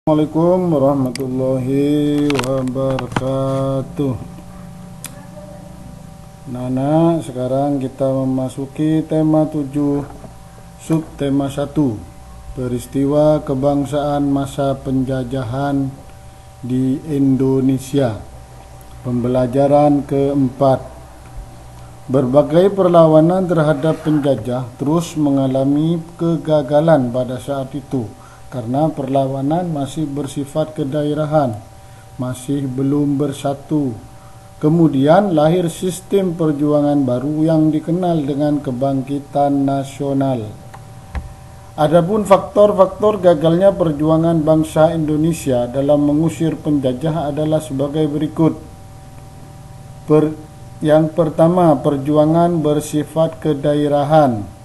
Assalamualaikum warahmatullahi wabarakatuh. Nana, sekarang kita memasuki tema 7, subtema 1, peristiwa kebangsaan masa penjajahan di Indonesia. Pembelajaran keempat. Berbagai perlawanan terhadap penjajah terus mengalami kegagalan pada saat itu karena perlawanan masih bersifat kedaerahan, masih belum bersatu. Kemudian lahir sistem perjuangan baru yang dikenal dengan kebangkitan nasional. Adapun faktor-faktor gagalnya perjuangan bangsa Indonesia dalam mengusir penjajah adalah sebagai berikut. Yang pertama, perjuangan bersifat kedaerahan.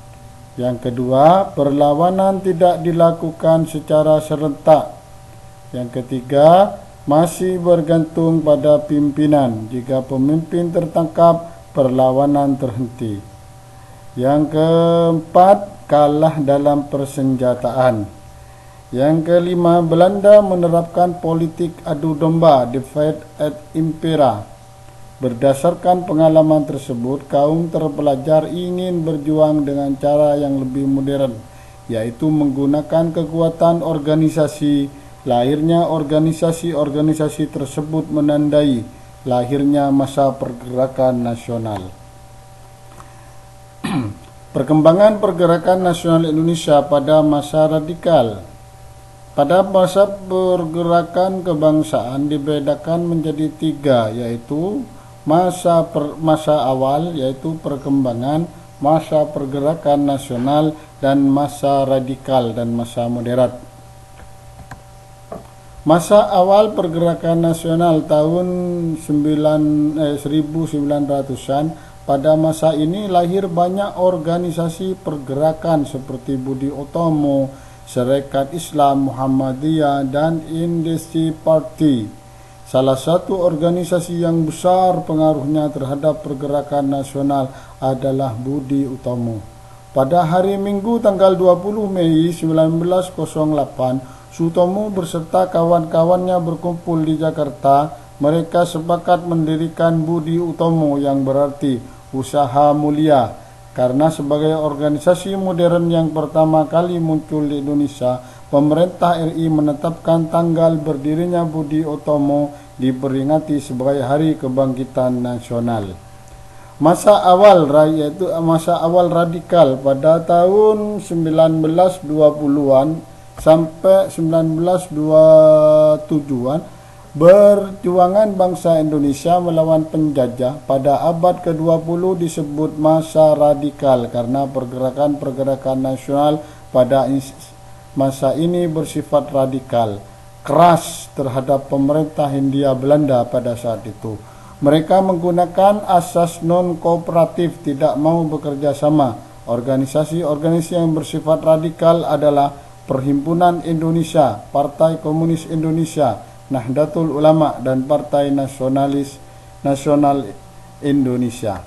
Yang kedua, perlawanan tidak dilakukan secara serentak. Yang ketiga, masih bergantung pada pimpinan. Jika pemimpin tertangkap, perlawanan terhenti. Yang keempat, kalah dalam persenjataan. Yang kelima, Belanda menerapkan politik adu domba, divide et impera. Berdasarkan pengalaman tersebut, kaum terpelajar ingin berjuang dengan cara yang lebih modern, yaitu menggunakan kekuatan organisasi. Lahirnya organisasi-organisasi tersebut menandai lahirnya masa pergerakan nasional. Perkembangan pergerakan nasional Indonesia pada masa radikal. Pada masa pergerakan kebangsaan dibedakan menjadi 3, yaitu masa awal, yaitu perkembangan, masa pergerakan nasional, dan masa radikal dan masa moderat. Masa awal pergerakan nasional tahun 1900-an. Pada masa ini lahir banyak organisasi pergerakan seperti Budi Utomo, Serikat Islam Muhammadiyah, dan Industri Party. Salah satu organisasi yang besar pengaruhnya terhadap pergerakan nasional adalah Budi Utomo. Pada hari Minggu tanggal 20 Mei 1908, Sutomo beserta kawan-kawannya berkumpul di Jakarta. Mereka sepakat mendirikan Budi Utomo, yang berarti usaha mulia, karena sebagai organisasi modern yang pertama kali muncul di Indonesia, pemerintah RI menetapkan tanggal berdirinya Budi Utomo diperingati sebagai Hari Kebangkitan Nasional. Masa awal radikal pada tahun 1920-an sampai 1927-an, perjuangan bangsa Indonesia melawan penjajah pada abad ke-20 disebut masa radikal karena pergerakan-pergerakan nasional pada masa ini bersifat radikal, keras terhadap pemerintah Hindia Belanda pada saat itu. Mereka menggunakan asas non-kooperatif, tidak mau bekerja sama. Organisasi-organisasi yang bersifat radikal adalah Perhimpunan Indonesia, Partai Komunis Indonesia, Nahdlatul Ulama, dan Partai Nasional Indonesia.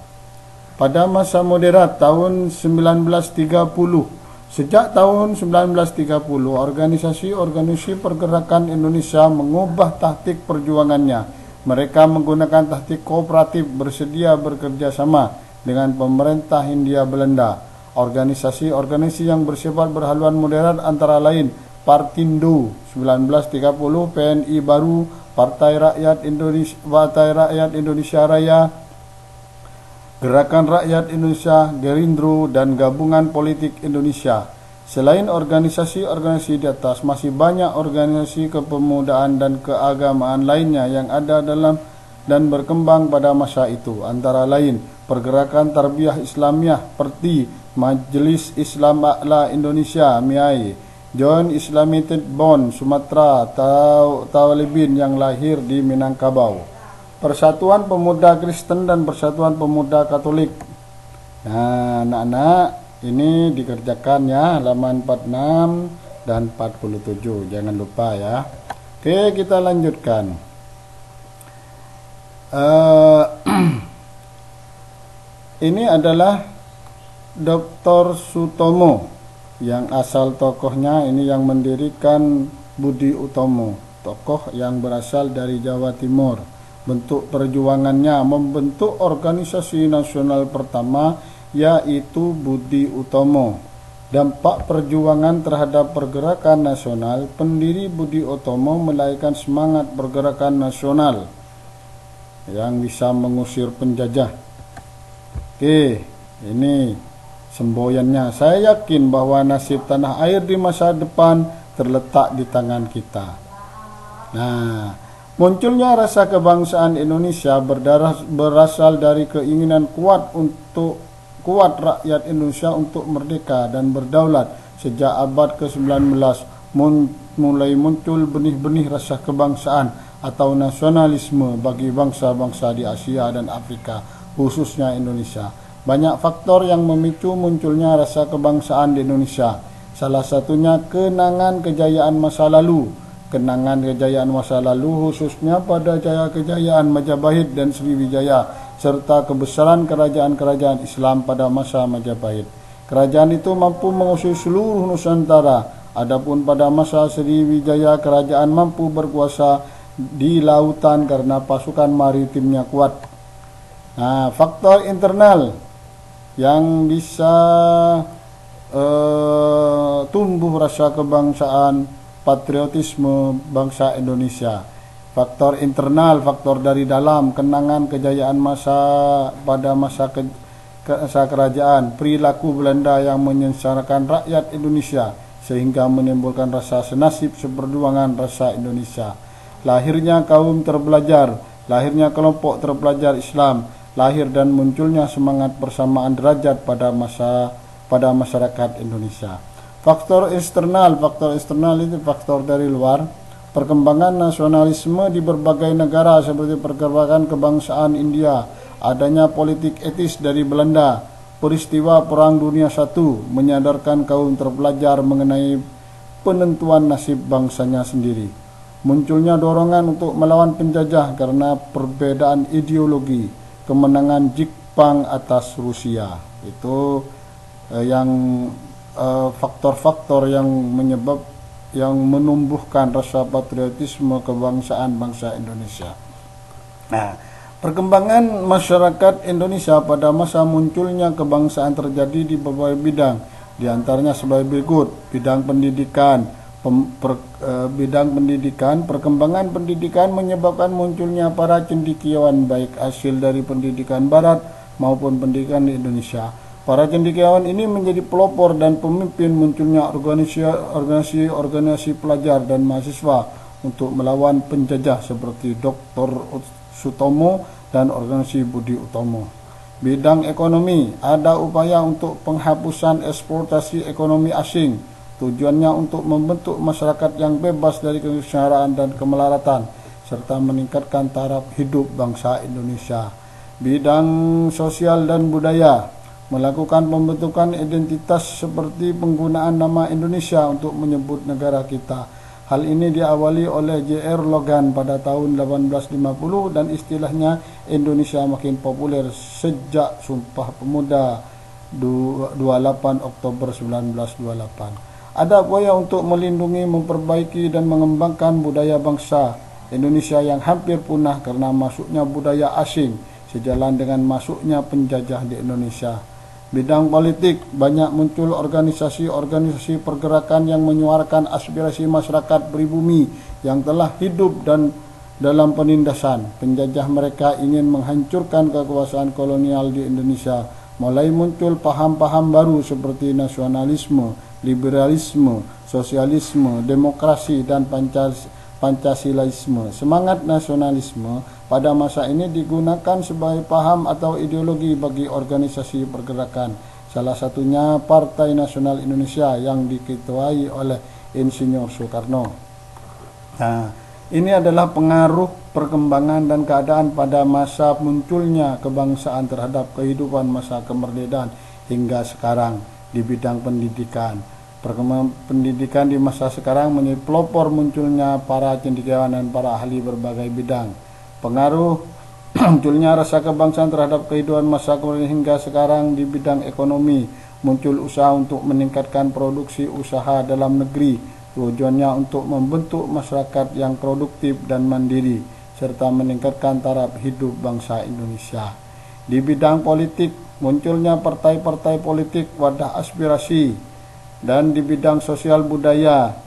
Pada masa moderat tahun 1930, sejak tahun 1930, organisasi-organisasi pergerakan Indonesia mengubah taktik perjuangannya. Mereka menggunakan taktik kooperatif, bersedia bekerja sama dengan pemerintah Hindia Belanda. Organisasi-organisasi yang bersifat berhaluan modern antara lain Partindo 1930, PNI Baru, Partai Rakyat Indonesia Raya, Gerakan Rakyat Indonesia, Gerindra, dan Gabungan Politik Indonesia. Selain organisasi-organisasi di atas, masih banyak organisasi kepemudaan dan keagamaan lainnya yang ada dalam dan berkembang pada masa itu, antara lain Pergerakan Tarbiyah Islamiyah, PERTI, Majelis Islam A'la Indonesia, MIAI, Joint Islamic Bond Sumatera, Tawalibin yang lahir di Minangkabau, Persatuan Pemuda Kristen, dan Persatuan Pemuda Katolik. Nah, anak-anak, ini dikerjakan ya, halaman 46 dan 47, jangan lupa ya. Oke, kita lanjutkan. Ini adalah Dr. Sutomo, yang asal tokohnya ini yang mendirikan Budi Utomo, tokoh yang berasal dari Jawa Timur. Bentuk perjuangannya membentuk organisasi nasional pertama, yaitu Budi Utomo. Dampak perjuangan terhadap pergerakan nasional, pendiri Budi Utomo melahirkan semangat pergerakan nasional yang bisa mengusir penjajah. Oke, ini semboyannya. Saya yakin bahwa nasib tanah air di masa depan terletak di tangan kita. Nah, munculnya rasa kebangsaan Indonesia berasal dari keinginan kuat rakyat Indonesia untuk merdeka dan berdaulat. Sejak abad ke-19 mulai muncul benih-benih rasa kebangsaan atau nasionalisme bagi bangsa-bangsa di Asia dan Afrika, khususnya Indonesia. Banyak faktor yang memicu munculnya rasa kebangsaan di Indonesia. Salah satunya kenangan kejayaan masa lalu. Kenangan kejayaan masa lalu khususnya pada jaya kejayaan Majapahit dan Sriwijaya, serta kebesaran kerajaan-kerajaan Islam pada masa Majapahit. Kerajaan itu mampu mengusir seluruh Nusantara. Adapun pada masa Sriwijaya, kerajaan mampu berkuasa di lautan karena pasukan maritimnya kuat. Nah, faktor internal yang bisa tumbuh rasa kebangsaan, patriotisme bangsa Indonesia. Faktor internal, faktor dari dalam, kenangan kejayaan pada masa kerajaan, perilaku Belanda yang menyengsarakan rakyat Indonesia sehingga menimbulkan rasa senasib seperjuangan rasa Indonesia. Lahirnya kaum terpelajar, lahirnya kelompok terpelajar Islam, lahir dan munculnya semangat persamaan derajat pada masyarakat Indonesia. Faktor eksternal itu faktor dari luar. Perkembangan nasionalisme di berbagai negara seperti pergerakan kebangsaan India, adanya politik etis dari Belanda, peristiwa Perang Dunia I menyadarkan kaum terpelajar mengenai penentuan nasib bangsanya sendiri. Munculnya dorongan untuk melawan penjajah karena perbedaan ideologi, kemenangan Jepang atas Rusia. Itu faktor-faktor yang menumbuhkan rasa patriotisme kebangsaan bangsa Indonesia. Nah, perkembangan masyarakat Indonesia pada masa munculnya kebangsaan terjadi di berbagai bidang, di antaranya sebagai berikut: bidang pendidikan. Perkembangan pendidikan menyebabkan munculnya para cendekiawan, baik hasil dari pendidikan Barat maupun pendidikan di Indonesia. Para cendekiawan ini menjadi pelopor dan pemimpin munculnya organisasi pelajar dan mahasiswa untuk melawan penjajah seperti Dr. Sutomo dan organisasi Budi Utomo. Bidang ekonomi, ada upaya untuk penghapusan eksploitasi ekonomi asing. Tujuannya untuk membentuk masyarakat yang bebas dari kesengsaraan dan kemelaratan serta meningkatkan taraf hidup bangsa Indonesia. Bidang sosial dan budaya, melakukan pembentukan identitas seperti penggunaan nama Indonesia untuk menyebut negara kita. Hal ini diawali oleh J.R. Logan pada tahun 1850 dan istilahnya Indonesia makin populer sejak Sumpah Pemuda 28 Oktober 1928. Ada upaya untuk melindungi, memperbaiki dan mengembangkan budaya bangsa Indonesia yang hampir punah karena masuknya budaya asing sejalan dengan masuknya penjajah di Indonesia. Bidang politik, banyak muncul organisasi-organisasi pergerakan yang menyuarakan aspirasi masyarakat pribumi yang telah hidup dan dalam penindasan. Penjajah mereka ingin menghancurkan kekuasaan kolonial di Indonesia. Mulai muncul paham-paham baru seperti nasionalisme, liberalisme, sosialisme, demokrasi, dan Pancasilaisme. Semangat nasionalisme pada masa ini digunakan sebagai paham atau ideologi bagi organisasi pergerakan. Salah satunya Partai Nasional Indonesia yang diketuai oleh Insinyur Soekarno. Nah, ini adalah pengaruh perkembangan dan keadaan pada masa munculnya kebangsaan terhadap kehidupan masa kemerdekaan hingga sekarang di bidang pendidikan. Perkembangan pendidikan di masa sekarang menjadi pelopor munculnya para cendekiawan dan para ahli berbagai bidang. Pengaruh munculnya rasa kebangsaan terhadap kehidupan masa kemerdekaan hingga sekarang di bidang ekonomi. Muncul usaha untuk meningkatkan produksi usaha dalam negeri Tujuannya untuk membentuk masyarakat yang produktif dan mandiri, serta meningkatkan taraf hidup bangsa Indonesia. Di bidang politik, munculnya partai-partai politik wadah aspirasi, dan di bidang sosial budaya,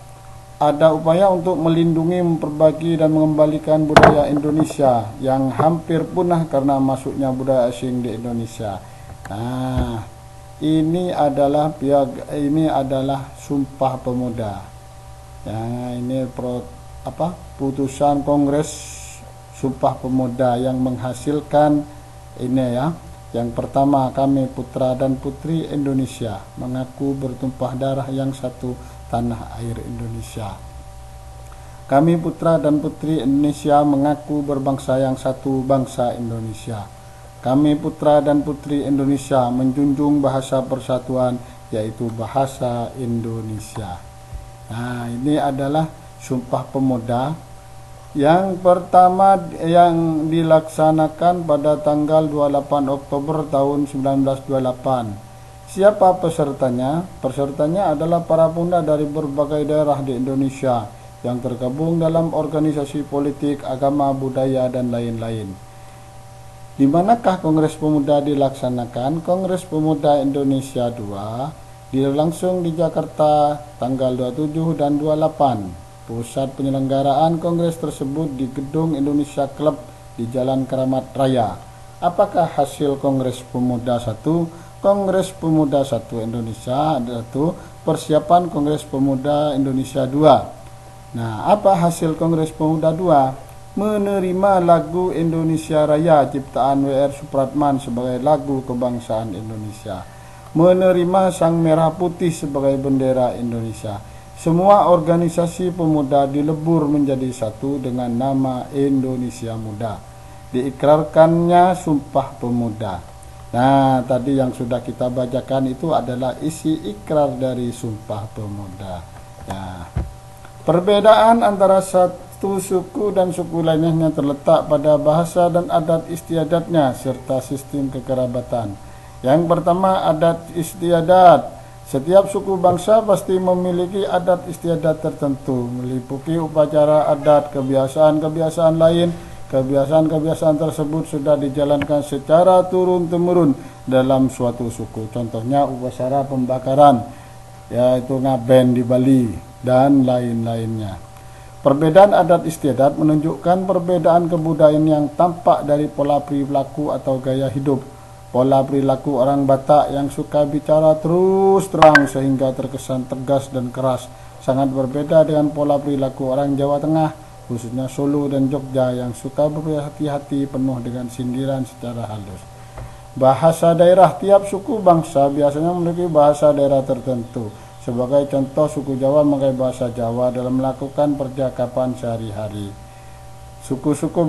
ada upaya untuk melindungi, memperbaiki, dan mengembalikan budaya Indonesia yang hampir punah karena masuknya budaya asing di Indonesia. Nah, ini adalah Sumpah Pemuda. Ya, ini putusan Kongres Sumpah Pemuda yang menghasilkan ini ya. Yang pertama, kami putra dan putri Indonesia mengaku bertumpah darah yang satu, tanah air Indonesia. Kami putra dan putri Indonesia mengaku berbangsa yang satu, bangsa Indonesia. Kami putra dan putri Indonesia menjunjung bahasa persatuan, yaitu bahasa Indonesia. Nah, ini adalah Sumpah Pemuda yang pertama yang dilaksanakan pada tanggal 28 Oktober tahun 1928. Siapa pesertanya? Pesertanya adalah para pemuda dari berbagai daerah di Indonesia yang tergabung dalam organisasi politik, agama, budaya, dan lain-lain. Di manakah Kongres Pemuda dilaksanakan? Kongres Pemuda Indonesia II dilangsung di Jakarta tanggal 27 dan 28. Pusat penyelenggaraan kongres tersebut di Gedung Indonesia Club di Jalan Keramat Raya. Apakah hasil Kongres Pemuda 1? Kongres Pemuda 1 Indonesia adalah persiapan Kongres Pemuda Indonesia 2. Nah, apa hasil Kongres Pemuda 2? Menerima lagu Indonesia Raya ciptaan W.R. Supratman sebagai lagu kebangsaan Indonesia. Menerima Sang Merah Putih sebagai bendera Indonesia. Semua organisasi pemuda dilebur menjadi satu dengan nama Indonesia Muda. Diikrarkannya Sumpah Pemuda. Nah, tadi yang sudah kita bacakan itu adalah isi ikrar dari Sumpah Pemuda. Ya. Perbedaan antara satu suku dan suku lainnya terletak pada bahasa dan adat istiadatnya serta sistem kekerabatan. Yang pertama, adat istiadat. Setiap suku bangsa pasti memiliki adat istiadat tertentu, meliputi upacara adat, kebiasaan-kebiasaan lain. Kebiasaan-kebiasaan tersebut sudah dijalankan secara turun-temurun dalam suatu suku. Contohnya upacara pembakaran, yaitu ngaben di Bali, dan lain-lainnya. Perbedaan adat istiadat menunjukkan perbedaan kebudayaan yang tampak dari pola perilaku atau gaya hidup. Pola perilaku orang Batak yang suka bicara terus terang sehingga terkesan tegas dan keras sangat berbeda dengan pola perilaku orang Jawa Tengah, khususnya Solo dan Jogja, yang suka berhati-hati penuh dengan sindiran secara halus. Bahasa daerah. Tiap suku bangsa biasanya memiliki bahasa daerah tertentu. Sebagai contoh, suku Jawa memakai bahasa Jawa dalam melakukan percakapan sehari-hari. Suku-suku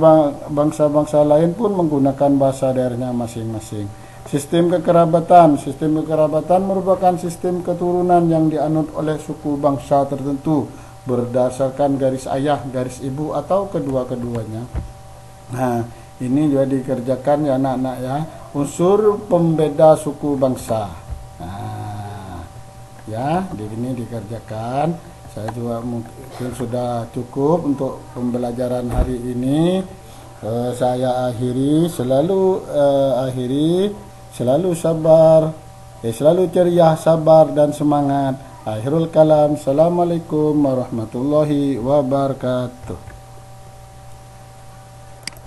bangsa-bangsa lain pun menggunakan bahasa daerahnya masing-masing. Sistem kekerabatan. Sistem kekerabatan merupakan sistem keturunan yang dianut oleh suku bangsa tertentu berdasarkan garis ayah, garis ibu, atau kedua-keduanya. Nah, ini juga dikerjakan ya anak-anak ya. Unsur pembeda suku bangsa. Nah, ya, di sini dikerjakan. Saya juga mungkin sudah cukup untuk pembelajaran hari ini. Saya akhiri, selalu sabar, selalu ceria, sabar dan semangat. Akhirul kalam. Assalamualaikum warahmatullahi wabarakatuh.